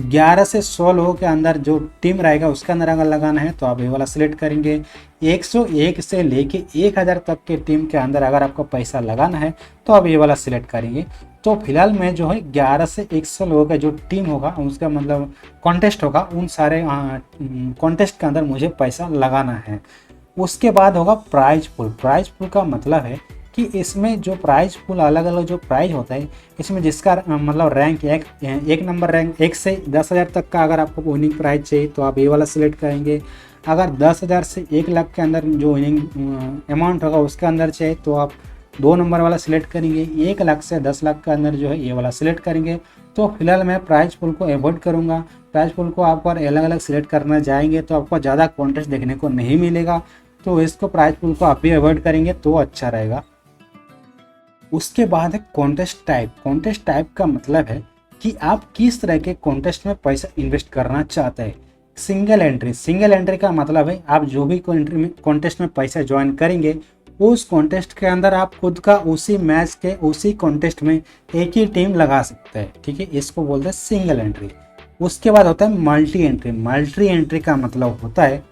11 से 100 लोगों के अंदर जो टीम रहेगा उसके अंदर अगर लगाना है तो आप ये वाला सिलेक्ट करेंगे। 101 से लेके 1000 तक के टीम के अंदर अगर आपको पैसा लगाना है तो आप ये वाला सिलेक्ट करेंगे। तो फिलहाल मैं जो है 11 से 100 लोगों का जो टीम होगा उसका मतलब कॉन्टेस्ट होगा, उन सारे कॉन्टेस्ट के अंदर मुझे पैसा लगाना है। उसके बाद होगा प्राइज पुल। प्राइज पुल का मतलब है कि इसमें जो प्राइज पुल अलग अलग जो प्राइज होता है, इसमें जिसका मतलब रैंक एक नंबर रैंक 1 से 10,000 तक का अगर आपको विनिंग प्राइज चाहिए तो आप ये वाला सिलेक्ट करेंगे। अगर 10,000 से 1 लाख के अंदर जो विनिंग अमाउंट होगा उसके अंदर चाहिए तो आप 2 नंबर वाला सिलेक्ट करेंगे। 1 लाख से 10 लाख के अंदर जो है ये वाला सिलेक्ट करेंगे। तो फिलहाल मैं प्राइज पुल को अवॉइड करूँगा। प्राइज पुल को आप अलग अलग सिलेक्ट करना जाएंगे तो आपको ज़्यादा कॉन्टेस्ट देखने को नहीं मिलेगा। तो इसको प्राइज पूल को आप भी अवॉइड करेंगे तो अच्छा रहेगा। उसके बाद है कॉन्टेस्ट टाइप। कॉन्टेस्ट टाइप का मतलब है कि आप किस तरह के कॉन्टेस्ट में पैसा इन्वेस्ट करना चाहते हैं। सिंगल एंट्री, सिंगल एंट्री का मतलब है आप जो भी कॉन्टेस्ट में पैसा ज्वाइन करेंगे उस कॉन्टेस्ट के अंदर आप खुद का उसी मैच के उसी कॉन्टेस्ट में एक ही टीम लगा सकते हैं, ठीक है, इसको बोलते हैं सिंगल एंट्री। उसके बाद होता है मल्टी एंट्री। मल्टी एंट्री का मतलब होता है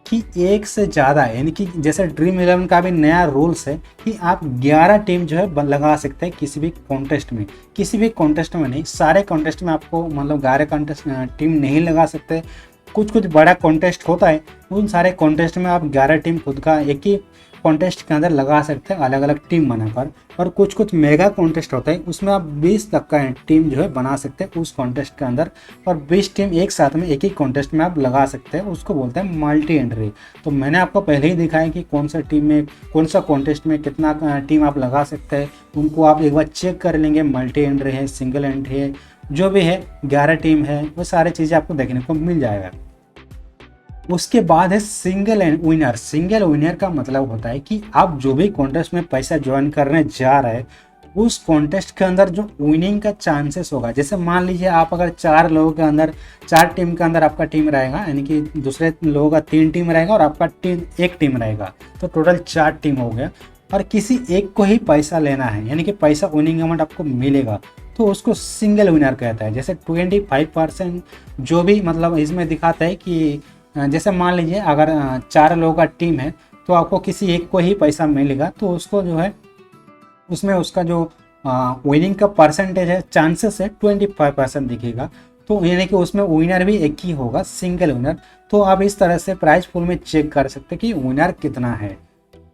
कि एक से ज़्यादा, यानी कि जैसे ड्रीम 11 का भी नया रूल्स है कि आप 11 टीम जो है लगा सकते हैं किसी भी कॉन्टेस्ट में। किसी भी कॉन्टेस्ट में नहीं, सारे कॉन्टेस्ट में आपको मतलब 11 कॉन्टेस्ट टीम नहीं लगा सकते। कुछ कुछ बड़ा कॉन्टेस्ट होता है, उन सारे कॉन्टेस्ट में आप 11 टीम खुद का एक ही कॉन्टेस्ट के अंदर लगा सकते हैं अलग अलग टीम बनाकर। और कुछ कुछ मेगा कॉन्टेस्ट होता है, उसमें आप 20 तक का टीम जो है बना सकते हैं उस कॉन्टेस्ट के अंदर, और 20 टीम एक साथ में एक ही कॉन्टेस्ट में आप लगा सकते हैं, उसको बोलते हैं मल्टी एंट्री। तो मैंने आपको पहले ही दिखाया कि कौन सा टीम में कौन सा कॉन्टेस्ट में कितना टीम आप लगा सकते हैं, उनको आप एक बार चेक कर लेंगे। मल्टी एंट्री है, सिंगल एंट्री है, जो भी है 11 टीम है, वो सारी चीज़ें आपको देखने को मिल जाएगा। उसके बाद है सिंगल विनर। सिंगल विनर का मतलब होता है कि आप जो भी कॉन्टेस्ट में पैसा ज्वाइन करने जा रहे हैं उस कॉन्टेस्ट के अंदर जो विनिंग का चांसेस होगा, जैसे मान लीजिए आप अगर 4 लोगों के अंदर 4 टीम के अंदर आपका टीम रहेगा, यानी कि दूसरे लोगों का 3 टीम रहेगा और आपका टीम 1 टीम रहेगा, तो टोटल 4 टीम हो गया, और किसी एक को ही पैसा लेना है, यानी कि पैसा विनिंग अमाउंट आपको मिलेगा, तो उसको सिंगल विनर कहता है। जैसे 25% जो भी मतलब इसमें दिखाता है कि जैसे मान लीजिए अगर 4 लोगों का टीम है तो आपको किसी एक को ही पैसा मिलेगा, तो उसको जो है उसमें उसका जो विनिंग का परसेंटेज है, चांसेस है 25% दिखेगा, तो यानी कि उसमें विनर भी एक ही होगा, सिंगल विनर। तो आप इस तरह से प्राइज पूल में चेक कर सकते हैं कि विनर कितना है।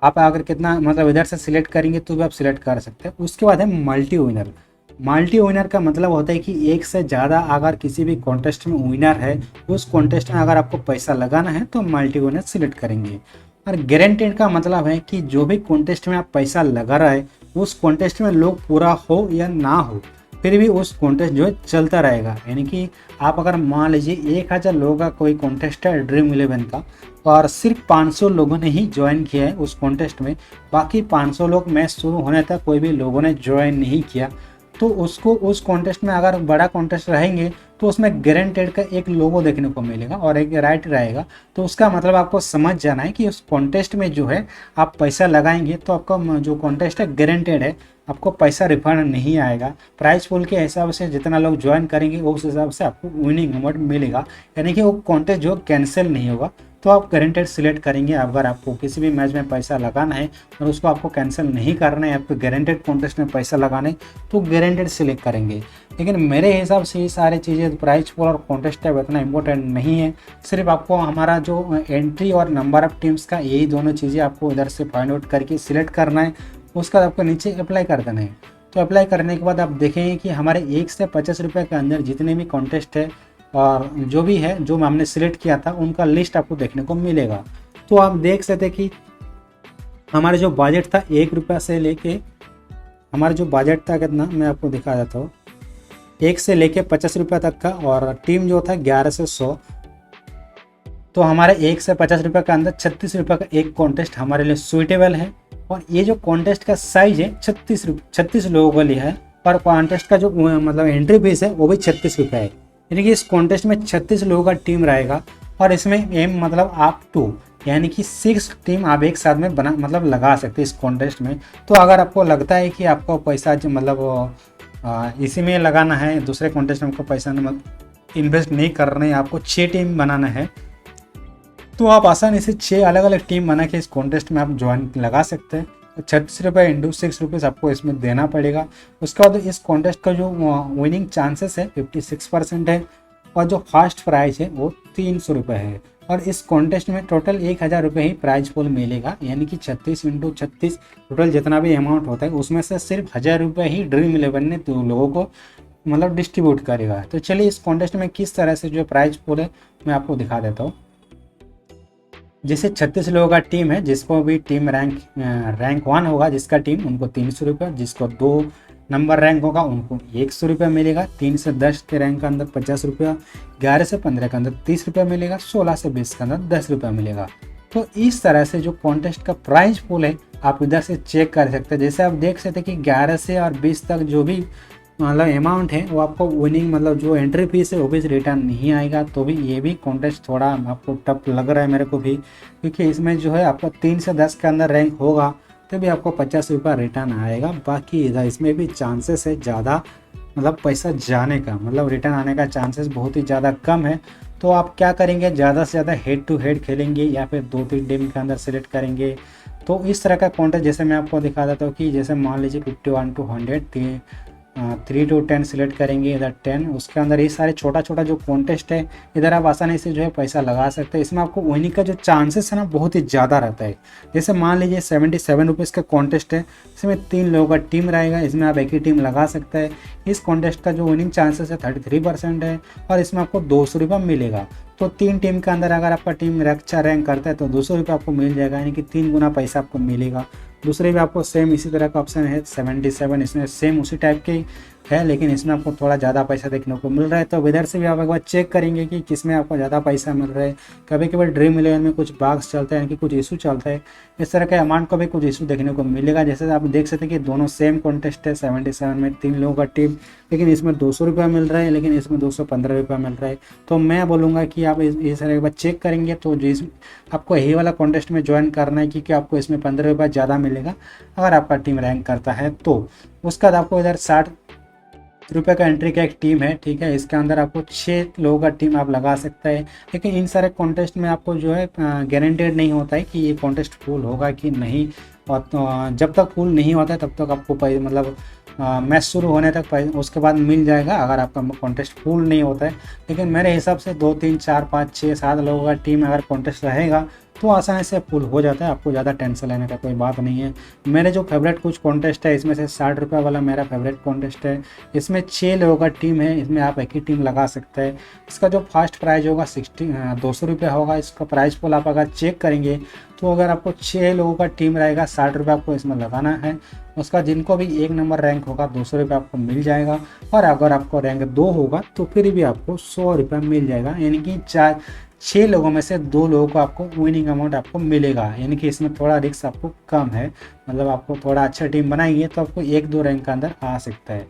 आप अगर कितना मतलब इधर से सिलेक्ट करेंगे तो भी आप सिलेक्ट कर सकते हैं। उसके बाद है मल्टी विनर। मल्टी विनर का मतलब होता है कि एक से ज़्यादा अगर किसी भी कॉन्टेस्ट में विनर है, उस कॉन्टेस्ट में अगर आपको पैसा लगाना है तो मल्टी विनर सिलेक्ट करेंगे। और गारंटेड का मतलब है कि जो भी कॉन्टेस्ट में आप पैसा लगा रहे हैं उस कॉन्टेस्ट में लोग पूरा हो या ना हो, फिर भी उस कॉन्टेस्ट जो है चलता रहेगा। यानी कि आप अगर मान लीजिए 1000 लोगों का कोई कॉन्टेस्ट है ड्रीम 11 का, और सिर्फ 500 लोगों ने ही ज्वाइन किया है उस कॉन्टेस्ट में, बाकी 500 लोग मैच शुरू होने तक कोई भी लोगों ने ज्वाइन नहीं किया, तो उसको उस कॉन्टेस्ट में अगर बड़ा कॉन्टेस्ट रहेंगे तो उसमें गारंटेड का एक लोगो देखने को मिलेगा और एक राइट रहेगा। तो उसका मतलब आपको समझ जाना है कि उस कॉन्टेस्ट में जो है आप पैसा लगाएंगे तो आपका जो कॉन्टेस्ट है गारंटेड है, आपको पैसा रिफंड नहीं आएगा। प्राइस पूल के हिसाब से जितना लोग ज्वाइन करेंगे उस हिसाब से आपको विनिंग अमाउंट मिलेगा, यानी कि वो कॉन्टेस्ट जो कैंसिल नहीं होगा। तो आप गारंटेड सिलेक्ट करेंगे। अगर आपको किसी भी मैच में पैसा लगाना है और उसको आपको कैंसिल नहीं करना है, आपको गारंटेड कॉन्टेस्ट में पैसा लगाना है तो गारंटेड सिलेक्ट करेंगे। लेकिन मेरे हिसाब से ये सारी चीज़ें प्राइस पूल और कॉन्टेस्ट टाइप इतना इंपॉर्टेंट नहीं है। सिर्फ आपको हमारा जो एंट्री और नंबर ऑफ टीम्स का यही दोनों चीज़ें आपको इधर से फाइंड आउट करके सिलेक्ट करना है, उसका आपको नीचे अप्लाई कर देना है। तो अप्लाई करने के बाद आप देखेंगे कि हमारे 1 से 50 रुपये के अंदर जितने भी कॉन्टेस्ट है और जो भी है जो हमने सिलेक्ट किया था उनका लिस्ट आपको देखने को मिलेगा। तो आप देख सकते कि हमारा जो बजट था 1 रुपया से लेके, हमारा जो बजट था कितना मैं आपको दिखा देता हूँ, 1 से लेके 50 रुपये तक का, और टीम जो था 11 से 100। तो हमारे 1 से 50 रुपये के अंदर 36 रुपये का एक कॉन्टेस्ट हमारे लिए सुइटेबल है। और ये जो कॉन्टेस्ट का साइज है 36 लोगों के लिए है, और कॉन्टेस्ट का जो मतलब एंट्री फीस है वो भी 36 रुपये है। यानी कि इस कॉन्टेस्ट में 36 लोगों का टीम रहेगा, और इसमें एम मतलब आप 2 यानी कि 6 टीम आप एक साथ में बना मतलब लगा सकते हैं इस कॉन्टेस्ट में। तो अगर आपको लगता है कि आपको पैसा जो मतलब इसी में लगाना है, दूसरे कॉन्टेस्ट में आपको पैसा इन्वेस्ट नहीं करना है, आपको 6 टीम बनाना है, तो आप आसानी से 6 अलग अलग टीम बना के इस कॉन्टेस्ट में आप ज्वाइन लगा सकते हैं। 36 रुपये इंटू 6 रुपीज़ आपको इसमें देना पड़ेगा। उसके बाद इस कॉन्टेस्ट का जो विनिंग चांसेस है 56% है, और जो फर्स्ट प्राइज है वो 300 रुपये है। और इस कॉन्टेस्ट में टोटल 1000 रुपये ही प्राइज पूल मिलेगा, यानी कि 36 इंटू 36 टोटल जितना भी अमाउंट होता है उसमें से सिर्फ 1000 रुपये ही ड्रीम 11 ने तो लोगों को मतलब डिस्ट्रीब्यूट करेगा। तो चलिए इस कॉन्टेस्ट में किस तरह से जो प्राइज पूल है मैं आपको दिखा देता हूँ। जैसे 36 लोगों का टीम है, जिसको भी टीम रैंक 1 होगा जिसका टीम, उनको 300 रुपये, जिसको 2 नंबर रैंक होगा उनको 100 रुपये मिलेगा, 3 से 10 के रैंक के अंदर 50 रुपया, 11 से 15 के अंदर 30 रुपये मिलेगा, 16 से 20 के अंदर 10 रुपये मिलेगा। तो इस तरह से जो कॉन्टेस्ट का प्राइज पूल है आप इधर से चेक कर सकते हैं। जैसे आप देख सकते हैं कि 11 से और 20 तक जो भी मतलब अमाउंट है वो आपको विनिंग मतलब जो एंट्री फीस है वो भी रिटर्न नहीं आएगा। तो भी ये भी कॉन्टेस्ट थोड़ा आपको टफ लग रहा है मेरे को भी, क्योंकि इसमें जो है आपका 3 से 10 के अंदर रैंक होगा तो भी आपको 50 रुपये रिटर्न आएगा। बाकी इधर इसमें भी चांसेस है ज़्यादा मतलब पैसा जाने का, मतलब रिटर्न आने का चांसेस बहुत ही ज़्यादा कम है। तो आप क्या करेंगे, ज़्यादा से ज़्यादा हेड टू हेड खेलेंगे या फिर 2-3 टीम के अंदर सेलेक्ट करेंगे। तो इस तरह का कॉन्टेस्ट जैसे मैं आपको दिखा देता हूँ कि जैसे मान लीजिए 51 to 100 3 to 10 सिलेक्ट करेंगे, इधर 10, उसके अंदर ये सारे छोटा छोटा जो कॉन्टेस्ट है इधर आप आसानी से जो है पैसा लगा सकते हैं। इसमें आपको विनिंग का जो चांसेस है ना बहुत ही ज़्यादा रहता है। जैसे मान लीजिए 77 रुपीज़ का कॉन्टेस्ट है, इसमें 3 लोगों का टीम रहेगा, इसमें आप एक ही टीम लगा सकते हैं। इस कॉन्टेस्ट का जो विनिंग चांसेस है 33% है और इसमें आपको 200 रुपये मिलेगा। तो 3 टीम के अंदर अगर आपका टीम अच्छा रैंक करता है तो 200 रुपये आपको मिल जाएगा, यानी कि 3 गुना पैसा आपको मिलेगा। दूसरे भी आपको सेम इसी तरह का ऑप्शन है 77, इसमें सेम उसी टाइप के है, लेकिन इसमें आपको थोड़ा ज़्यादा पैसा देखने को मिल रहा है। तो इधर से भी आप एक बार चेक करेंगे कि किसमें आपको ज़्यादा पैसा मिल रहा है। कभी कभी ड्रीम 11 में कुछ बाग्स चलता है, यानी कि कुछ इशू चलता है, इस तरह के अमाउंट को भी कुछ इशू देखने को मिलेगा। जैसे आप देख सकते हैं कि दोनों सेम कॉन्टेस्ट है, 77 में 3 लोगों का टीम, लेकिन इसमें 200 रुपये मिल रहा है, लेकिन इसमें 215 रुपये मिल रहा है। तो मैं बोलूँगा कि आप इस तरह एक बार चेक करेंगे तो जिस आपको यही वाला कॉन्टेस्ट में ज्वाइन करना है, क्योंकि आपको इसमें 15 रुपये ज़्यादा मिलेगा अगर आपका टीम रैंक करता है। तो उसके बाद आपको इधर 60 रुपये का एंट्री का एक टीम है, ठीक है, इसके अंदर आपको 6 लोगों का टीम आप लगा सकते हैं। लेकिन इन सारे कॉन्टेस्ट में आपको जो है गारंटेड नहीं होता है कि ये कॉन्टेस्ट फुल होगा कि नहीं, और तो जब तक फुल नहीं होता है तब तक आपको मतलब मैच शुरू होने तक उसके बाद मिल जाएगा अगर आपका कॉन्टेस्ट फुल नहीं होता है। लेकिन मेरे हिसाब से 2, 3, 4, 5, 6, 7 लोगों का टीम अगर कॉन्टेस्ट रहेगा तो आसानी से फुल हो जाता है, आपको ज़्यादा टेंशन लेने का कोई बात नहीं है। मेरे जो फेवरेट कुछ कॉन्टेस्ट है इसमें से 60 रुपये वाला मेरा फेवरेट कॉन्टेस्ट है। इसमें 6 लोगों का टीम है, इसमें आप एक ही टीम लगा सकते हैं। इसका जो फर्स्ट प्राइज होगा 200 रुपये होगा। इसका प्राइस पोल आप अगर चेक करेंगे तो अगर आपको 6 लोगों का टीम रहेगा 60 रुपये आपको इसमें लगाना है। उसका जिनको भी 1 नंबर रैंक होगा 200 रुपये आपको मिल जाएगा, और अगर आपको रैंक 2 होगा तो फिर भी आपको 100 रुपये मिल जाएगा, यानी कि 6 लोगों में से 2 लोगों को आपको विनिंग अमाउंट आपको मिलेगा। यानी कि इसमें थोड़ा रिस्क आपको कम है, मतलब आपको थोड़ा अच्छा टीम बनाएंगे तो आपको 1-2 रैंक के अंदर आ सकता है।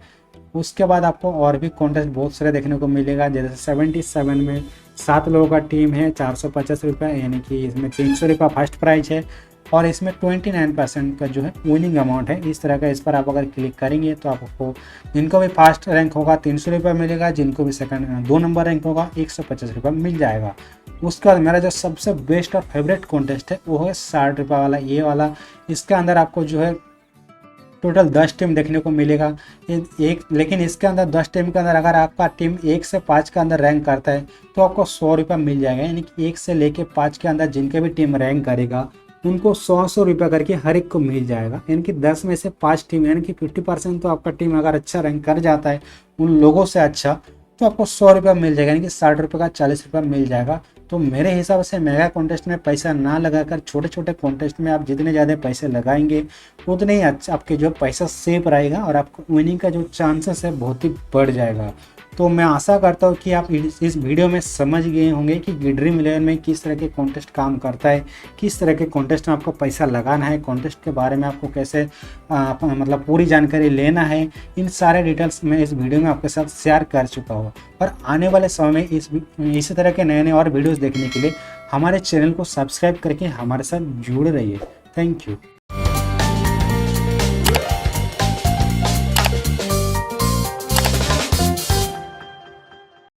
उसके बाद आपको और भी कॉन्टेस्ट बहुत सारे देखने को मिलेगा। जैसे 77 में 7 लोगों का टीम है, 450 रुपये, यानी कि इसमें 300 रुपये फर्स्ट प्राइज है, और इसमें 29% का जो है विनिंग अमाउंट है। इस तरह का इस पर आप अगर क्लिक करेंगे तो आपको जिनको भी फर्स्ट रैंक होगा 300 रुपये मिलेगा, जिनको भी सेकंड 2 नंबर रैंक होगा 150 रुपये मिल जाएगा। उसके बाद मेरा जो सबसे बेस्ट और फेवरेट कॉन्टेस्ट है वो है 60 रुपये वाला, ये वाला। इसके अंदर आपको जो है टोटल 10 टीम देखने को मिलेगा लेकिन इसके अंदर 10 टीम के अंदर अगर आपका टीम 1 से 5 के अंदर रैंक करता है तो आपको 100 रुपये मिल जाएगा। यानी कि 1 से लेके 5 के अंदर जिनके भी टीम रैंक करेगा उनको 100 रुपये करके हर एक को मिल जाएगा। यानी कि 10 में से 5 टीम, यानी कि 50% तो आपका टीम अगर अच्छा रैंक कर जाता है उन लोगों से अच्छा, तो आपको 100 रुपये मिल जाएगा, यानी कि 60 रुपये का 40 रुपये मिल जाएगा। तो मेरे हिसाब से मेगा कॉन्टेस्ट में पैसा ना लगाकर छोटे छोटे कॉन्टेस्ट में आप जितने ज़्यादा पैसे लगाएंगे उतने ही अच्छा आपके जो पैसा सेफ रहेगा और आपको विनिंग का जो चांसेस है बहुत ही बढ़ जाएगा। तो मैं आशा करता हूँ कि आप इस वीडियो में समझ गए होंगे कि ड्रीम 11 में किस तरह के कॉन्टेस्ट काम करता है, किस तरह के कॉन्टेस्ट में आपको पैसा लगाना है, कॉन्टेस्ट के बारे में आपको कैसे मतलब पूरी जानकारी लेना है। इन सारे डिटेल्स मैं इस वीडियो में आपके साथ शेयर कर चुका हूँ। और आने वाले समय में इसी तरह के नए नए और वीडियोज़ देखने के लिए हमारे चैनल को सब्सक्राइब करके हमारे साथ जुड़े रहिए। Thank you.